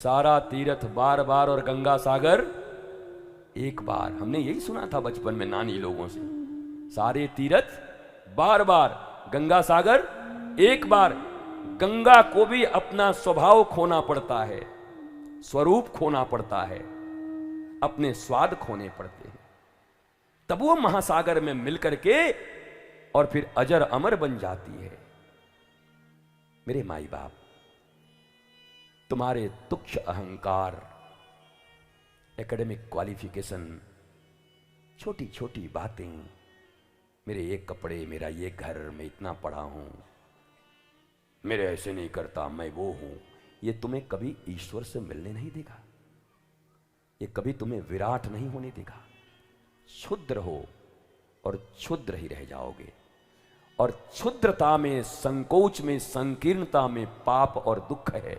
सारा तीर्थ बार बार और गंगा सागर एक बार। हमने यही सुना था बचपन में नानी लोगों से, सारे तीर्थ बार बार, गंगा सागर एक बार। गंगा को भी अपना स्वभाव खोना पड़ता है, स्वरूप खोना पड़ता है, अपने स्वाद खोने पड़ते हैं, तब वो महासागर में मिलकर के और फिर अजर अमर बन जाती है। मेरे माई बाप, तुम्हारे तुच्छ अहंकार, एकेडमिक क्वालिफिकेशन, छोटी छोटी बातें, मेरे ये कपड़े, मेरा ये घर, मैं इतना पढ़ा हूं, मेरे ऐसे नहीं करता, मैं वो हूं, ये तुम्हें कभी ईश्वर से मिलने नहीं देगा, ये कभी तुम्हें विराट नहीं होने देगा। क्षुद्र हो और क्षुद्र ही रह जाओगे। और क्षुद्रता में, संकोच में, संकीर्णता में पाप और दुख है।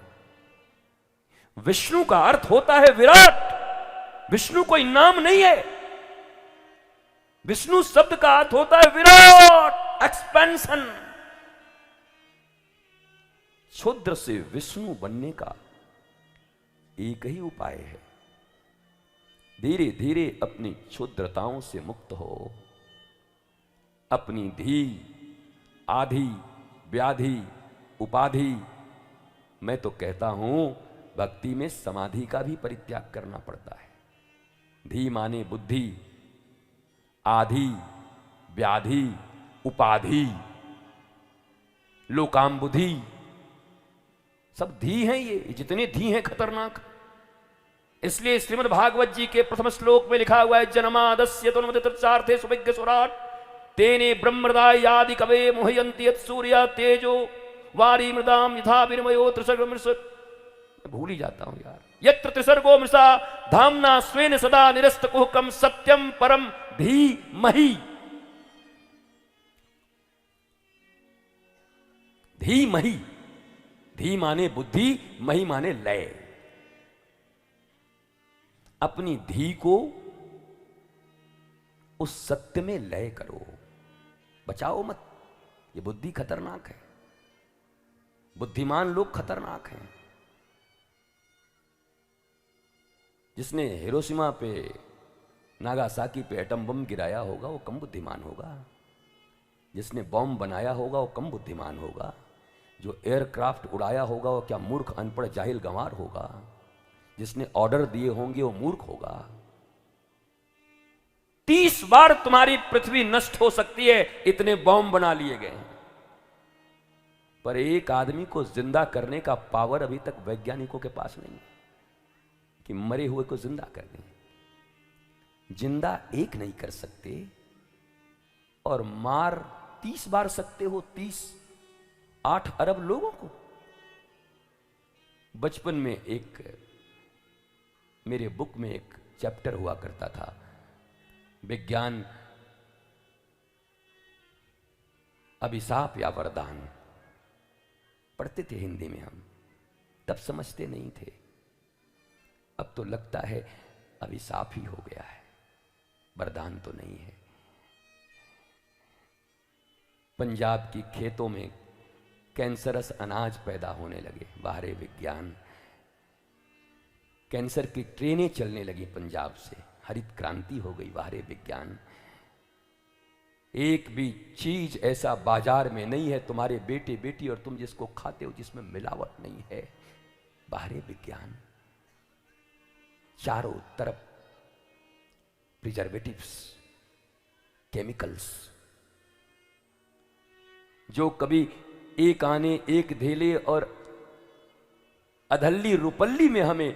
विष्णु का अर्थ होता है विराट। विष्णु कोई नाम नहीं है। विष्णु शब्द का अर्थ होता है विराट, एक्सपेंशन। क्षुद्र से विष्णु बनने का एक ही उपाय है, धीरे धीरे अपनी क्षुद्रताओं से मुक्त हो। अपनी धी, आधी, व्याधि, उपाधि, मैं तो कहता हूं भक्ति में समाधि का भी परित्याग करना पड़ता है। धी माने बुद्धि, आधि, व्याधि, उपाधि, लोकाम बुद्धि, सब धी हैं। ये जितने धी हैं खतरनाक। इसलिए श्रीमद् भागवत जी के प्रथम श्लोक में लिखा हुआ है, जन्मादस्य तन्मदितर्चार्थे सुविज्ञ सुराट तेने ब्रह्मदाय आदि कवे मोहयन्ति यत् सूर्य तेजो वारी मृदाम यथा विनिमयो त्रिसर्ग मृष। भूल ही जाता हूं यार। यत्र त्रिसर्गो मृषा धामना स्वेन सदा निरस्त कुहकम सत्यम परम धीमहि। धीमहि, धी माने बुद्धि, मही माने लय। अपनी धी को उस सत्य में लय करो, बचाओ मत। ये बुद्धि खतरनाक है, बुद्धिमान लोग खतरनाक हैं। जिसने हिरोशिमा पे, नागासाकी पे एटम बम गिराया होगा वो कम बुद्धिमान होगा। जिसने बम बनाया होगा वो कम बुद्धिमान होगा। जो एयरक्राफ्ट उड़ाया होगा वो क्या मूर्ख, अनपढ़, जाहिल, गंवार होगा। जिसने ऑर्डर दिए होंगे वो मूर्ख होगा। 30 बार तुम्हारी पृथ्वी नष्ट हो सकती है, इतने बम बना लिए गए हैं। पर एक आदमी को जिंदा करने का पावर अभी तक वैज्ञानिकों के पास नहीं है कि मरे हुए को जिंदा कर दें। जिंदा एक नहीं कर सकते और मार 30 बार सकते हो। 8 अरब लोगों को। बचपन में एक मेरे बुक में एक चैप्टर हुआ करता था, विज्ञान अभिशाप या वरदान। पढ़ते थे हिंदी में हम, तब समझते नहीं थे। अब तो लगता है अभिशाप ही हो गया है, वरदान तो नहीं है। पंजाब की खेतों में कैंसरस अनाज पैदा होने लगे, बाहरे विज्ञान। कैंसर की ट्रेनें चलने लगी पंजाब से, हरित क्रांति हो गई, बाहरे विज्ञान। एक भी चीज ऐसा बाजार में नहीं है तुम्हारे बेटे बेटी और तुम जिसको खाते हो जिसमें मिलावट नहीं है, बाहरे विज्ञान। चारों तरफ प्रिजर्वेटिव्स, केमिकल्स। जो कभी एक आने एक धेले और अधल्ली रुपल्ली में हमें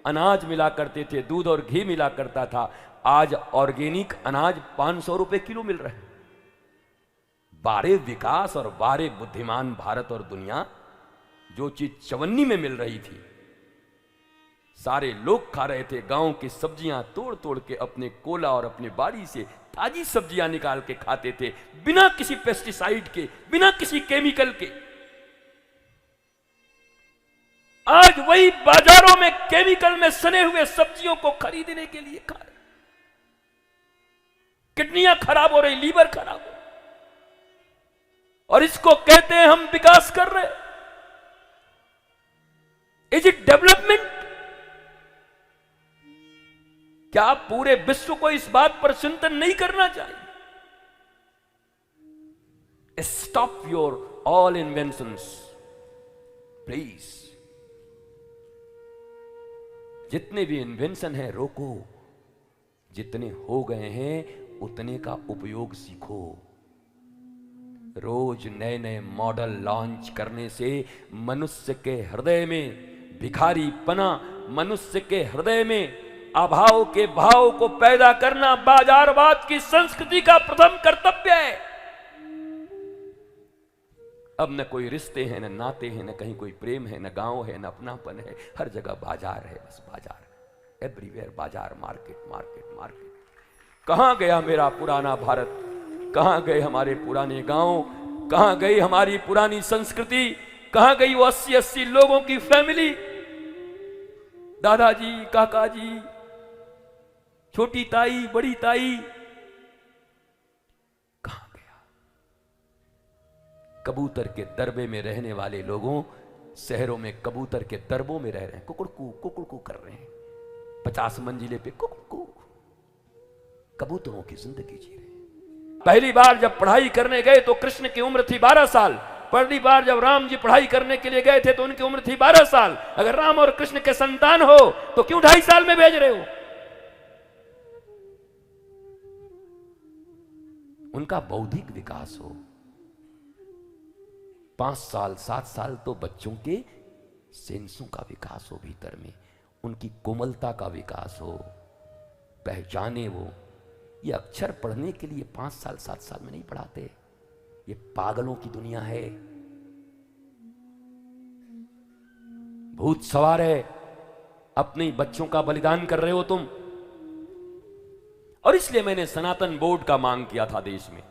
अनाज मिला करते थे, दूध और घी मिला करता था, आज ऑर्गेनिक अनाज 500 रुपए किलो मिल रहे हैं। बारे विकास और बारे बुद्धिमान भारत और दुनिया। जो चीज चवन्नी में मिल रही थी सारे लोग खा रहे थे। गांव की सब्जियां तोड़ तोड़ के अपने कोला और अपने बाड़ी से ताजी सब्जियां निकाल के खाते थे, बिना किसी पेस्टिसाइड के, बिना किसी केमिकल के। आज वही बाजारों में केमिकल में सने हुए सब्जियों को खरीदने के लिए खा रहे। किडनियां खराब हो रही, लीवर खराब हो, और इसको कहते हैं हम विकास कर रहे। Is it development? क्या आप पूरे विश्व को इस बात पर चिंतन नहीं करना चाहिए? Stop your all inventions please. जितने भी इन्वेंशन है रोको, जितने हो गए हैं उतने का उपयोग सीखो। रोज नए नए मॉडल लॉन्च करने से मनुष्य के हृदय में भिखारीपना, मनुष्य के हृदय में अभाव के भाव को पैदा करना बाजारवाद की संस्कृति का प्रथम कर्तव्य है। अब न कोई रिश्ते हैं, न नाते हैं, न कहीं कोई प्रेम है, न गांव है, न अपनापन है। हर जगह बाजार है, बस बाजार। एवरीवेयर बाजार, मार्केट मार्केट मार्केट। कहां गया मेरा पुराना भारत? कहां गए हमारे पुराने गांव? कहां गई हमारी पुरानी संस्कृति? कहां गई वो 80-80 लोगों की फैमिली? दादाजी, काकाजी, छोटी ताई, बड़ी ताई, कहां गया? कबूतर के दरबे में रहने वाले लोगों शहरों में कबूतर के दरबों में रह रहे हैं, कुकुड़कू कर रहे हैं, 50 मंजिले पे कुकुड़कू, कबूतरों की जिंदगी जी रहे हैं। पहली बार जब पढ़ाई करने गए तो कृष्ण की उम्र थी 12 साल। पहली बार जब राम जी पढ़ाई करने के लिए गए थे तो उनकी उम्र थी 12 साल। अगर राम और कृष्ण के संतान हो तो क्यों 2.5 साल में भेज रहे हो? उनका बौद्धिक विकास हो। 5 साल 7 साल तो बच्चों के सेंसों का विकास हो, भीतर में उनकी कोमलता का विकास हो, पहचाने वो। ये अक्षर पढ़ने के लिए 5 साल 7 साल में नहीं पढ़ाते। ये पागलों की दुनिया है, भूत सवार है। अपने बच्चों का बलिदान कर रहे हो तुम। और इसलिए मैंने सनातन बोर्ड का मांग किया था देश में,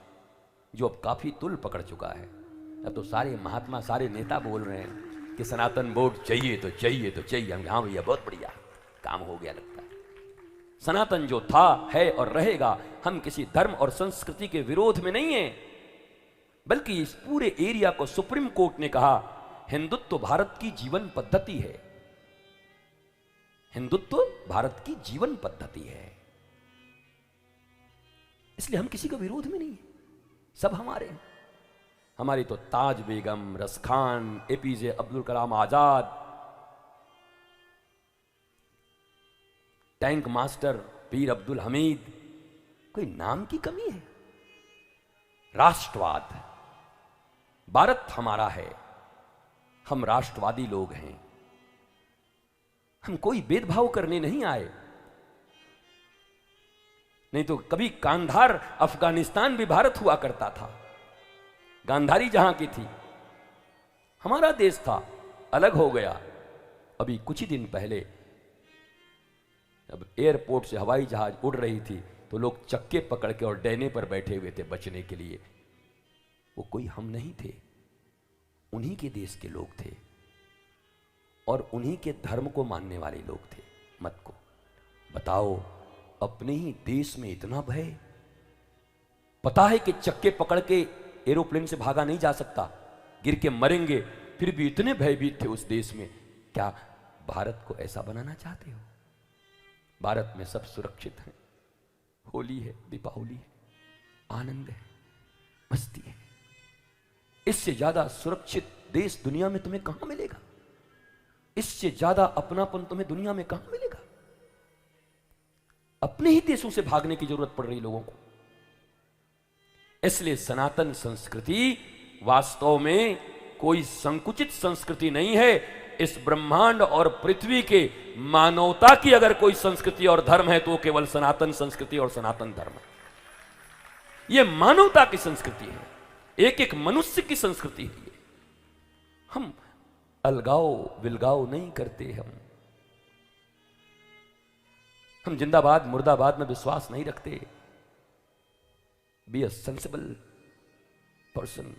जो अब काफी तुल पकड़ चुका है। अब तो सारे महात्मा, सारे नेता बोल रहे हैं कि सनातन बोर्ड चाहिए तो चाहिए तो चाहिए। हम हाँ भैया, बहुत बढ़िया काम हो गया लगता है। सनातन जो था, है और रहेगा। हम किसी धर्म और संस्कृति के विरोध में नहीं है, बल्कि इस पूरे एरिया को सुप्रीम कोर्ट ने कहा हिंदुत्व भारत की जीवन पद्धति है। हिंदुत्व भारत की जीवन पद्धति है, इसलिए हम किसी के विरोध में नहीं है, सब हमारे हैं। हमारी तो ताज बेगम, रस Khan, APJ Abdul Kalam Azad, tank master पीर अब्दुल हमीद, कोई नाम की कमी है? राष्ट्रवाद, भारत हमारा है, हम राष्ट्रवादी लोग हैं। हम कोई भेदभाव करने नहीं आए। नहीं तो कभी कांधार अफगानिस्तान भी भारत हुआ करता था, गांधारी जहां की थी, हमारा देश था, अलग हो गया। अभी कुछ ही दिन पहले अब एयरपोर्ट से हवाई जहाज उड़ रही थी तो लोग चक्के पकड़ के और डैने पर बैठे हुए थे बचने के लिए। वो कोई हम नहीं थे, उन्हीं के देश के लोग थे और उन्हीं के धर्म को मानने वाले लोग थे। मत को बताओ, अपने ही देश में इतना भय? पता है कि चक्के पकड़ के एरोप्लेन से भागा नहीं जा सकता, गिर के मरेंगे, फिर भी इतने भयभीत थे उस देश में। क्या भारत को ऐसा बनाना चाहते हो? भारत में सब सुरक्षित है, होली है, दीपावली है, आनंद है, मस्ती है। इससे ज्यादा सुरक्षित देश दुनिया में तुम्हें कहां मिलेगा? इससे ज्यादा अपनापन तुम्हें दुनिया में कहां मिलेगा? अपने ही देशों से भागने की जरूरत पड़ रही लोगों को। इसलिए सनातन संस्कृति वास्तव में कोई संकुचित संस्कृति नहीं है। इस ब्रह्मांड और पृथ्वी के मानवता की अगर कोई संस्कृति और धर्म है तो वो केवल सनातन संस्कृति और सनातन धर्म है। यह मानवता की संस्कृति है, एक एक मनुष्य की संस्कृति है ये। हम अलगाव विलगाव नहीं करते। हम जिंदाबाद मुर्दाबाद में विश्वास नहीं रखते। Be a sensible person.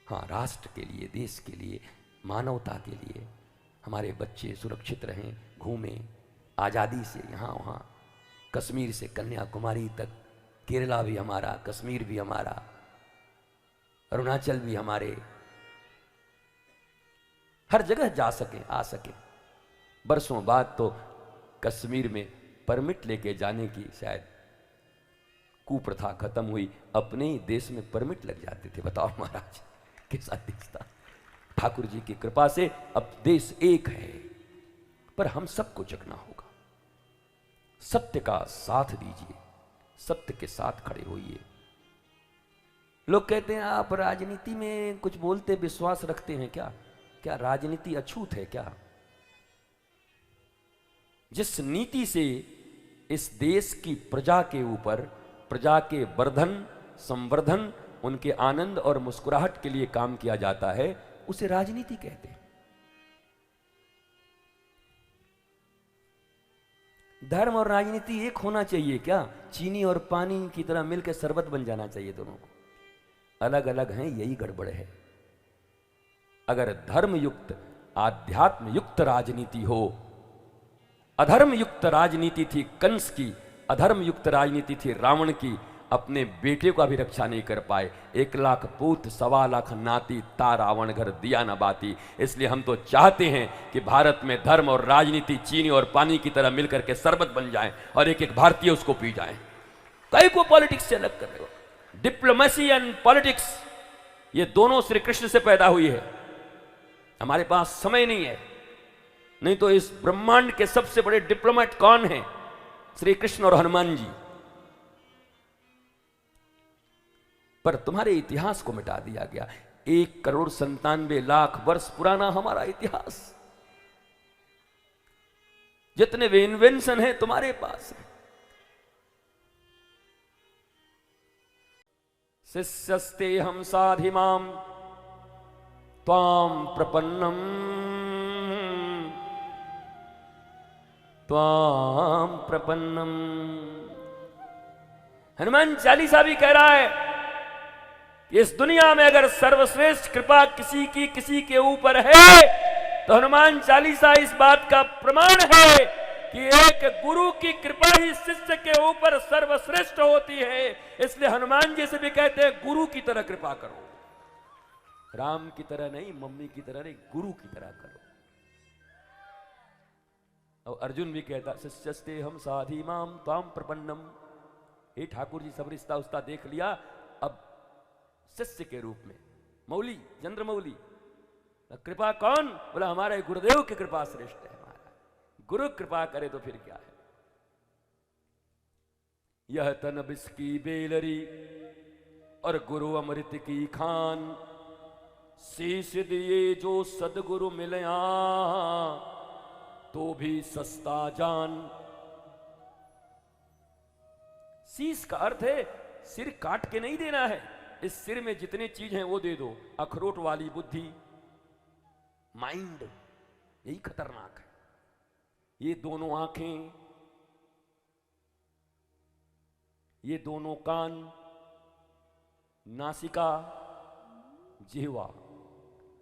हाँ, राष्ट्र के लिए, देश के लिए, मानवता के लिए हमारे बच्चे सुरक्षित रहें, घूमें आज़ादी से यहाँ वहाँ, कश्मीर से कन्याकुमारी तक, केरला भी हमारा, कश्मीर भी हमारा, अरुणाचल भी हमारे, हर जगह जा सके, आ सके। बरसों बाद तो कश्मीर में परमिट लेके जाने की शायद कुप्रथा खत्म हुई, अपने ही देश में परमिट लग जाते थे। बताओ महाराज कैसा देश था। ठाकुर जी की कृपा से अब देश एक है, पर हम सबको जगना होगा। सत्य का साथ दीजिए, सत्य के साथ खड़े होइए। लोग कहते हैं आप राजनीति में कुछ बोलते विश्वास रखते हैं क्या? क्या राजनीति अछूत है क्या? जिस नीति से इस देश की प्रजा के ऊपर, प्रजा के वर्धन संवर्धन, उनके आनंद और मुस्कुराहट के लिए काम किया जाता है, उसे राजनीति कहते हैं। धर्म और राजनीति एक होना चाहिए क्या? चीनी और पानी की तरह मिलकर शरबत बन जाना चाहिए दोनों को। अलग अलग हैं, यही गड़बड़ है। अगर धर्म युक्त आध्यात्म युक्त राजनीति हो, अधर्म युक्त राजनीति थी कंस की, अधर्म युक्त राजनीति थी रावण की, अपने बेटे का भी रक्षा नहीं कर पाए। 1 लाख पूत 1.25 लाख नाती, ता रावण घर दिया न बाती। इसलिए हम तो चाहते हैं कि भारत में धर्म और राजनीति चीनी और पानी की तरह मिलकर के शरबत बन जाए और एक एक भारतीय उसको पी जाए। कई को पॉलिटिक्स से अलग कर रहे हो। डिप्लोमेसी एंड पॉलिटिक्स ये दोनों श्री कृष्ण से पैदा हुई है। हमारे पास समय नहीं है, नहीं तो इस ब्रह्मांड के सबसे बड़े डिप्लोमेट कौन हैं? श्री कृष्ण और हनुमान जी। पर तुम्हारे इतिहास को मिटा दिया गया। 1,97,00,000 वर्ष पुराना हमारा इतिहास, जितने भी इन्वेंशन है तुम्हारे पास है। शिष्यस्ते हम साधिमाम त्वाम प्रपन्नम त्वाम प्रपन्नम। हनुमान चालीसा भी कह रहा है कि इस दुनिया में अगर सर्वश्रेष्ठ कृपा किसी के ऊपर है तो हनुमान चालीसा इस बात का प्रमाण है कि एक गुरु की कृपा ही शिष्य के ऊपर सर्वश्रेष्ठ होती है। इसलिए हनुमान जी से भी कहते हैं गुरु की तरह कृपा करो, राम की तरह नहीं, मम्मी की तरह नहीं, गुरु की तरह करो। और अर्जुन भी कहता शिष्यस्ते हम साधिमाम त्वाम प्रपन्नम। हे ठाकुर जी, सब रिश्ता उस्ता देख लिया, अब शिष्य के रूप में मौली, चंद्रमौली। कृपा कौन? बोला हमारे गुरुदेव की कृपा श्रेष्ठ है। हमारा गुरु कृपा करे तो फिर क्या है। यह तन बिस की बेलरी और गुरु अमृत की खान, शीश दिए जो सदगुरु मिलया तो भी सस्ता जान। शीश का अर्थ है सिर काट के नहीं देना है, इस सिर में जितनी चीज है वो दे दो। अखरोट वाली बुद्धि, माइंड, यही खतरनाक है। ये दोनों आंखें, ये दोनों कान, नासिका, जिह्वा,